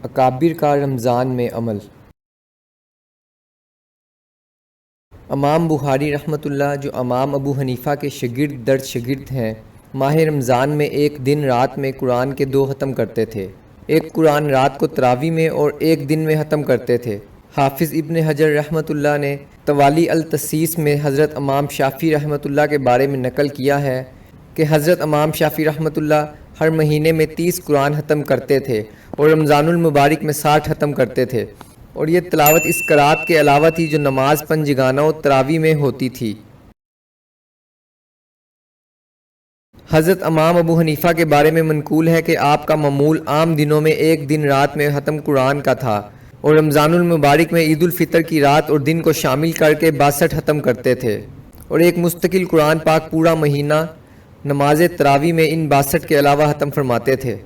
اکابر کا رمضان میں عمل۔ امام بخاری رحمۃ اللہ، جو امام ابو حنیفہ کے شاگرد در شاگرد ہیں، ماہ رمضان میں ایک دن رات میں قرآن کے 2 ختم کرتے تھے۔ ایک قرآن رات کو تراویح میں اور ایک دن میں ختم کرتے تھے۔ حافظ ابن حجر رحمۃ اللہ نے توالی التسیس میں حضرت امام شافعی رحمۃ اللہ کے بارے میں نقل کیا ہے کہ حضرت امام شافعی رحمۃ اللہ ہر مہینے میں 30 قرآن ختم کرتے تھے اور رمضان المبارک میں 60 ختم کرتے تھے، اور یہ تلاوت اس قرات کے علاوہ تھی جو نماز پنجگانہ و تراویح میں ہوتی تھی۔ حضرت امام ابو حنیفہ کے بارے میں منقول ہے کہ آپ کا معمول عام دنوں میں ایک دن رات میں ختم قرآن کا تھا، اور رمضان المبارک میں عید الفطر کی رات اور دن کو شامل کر کے 62 ختم کرتے تھے، اور ایک مستقل قرآن پاک پورا مہینہ نماز تراویح میں ان 62 کے علاوہ ختم فرماتے تھے۔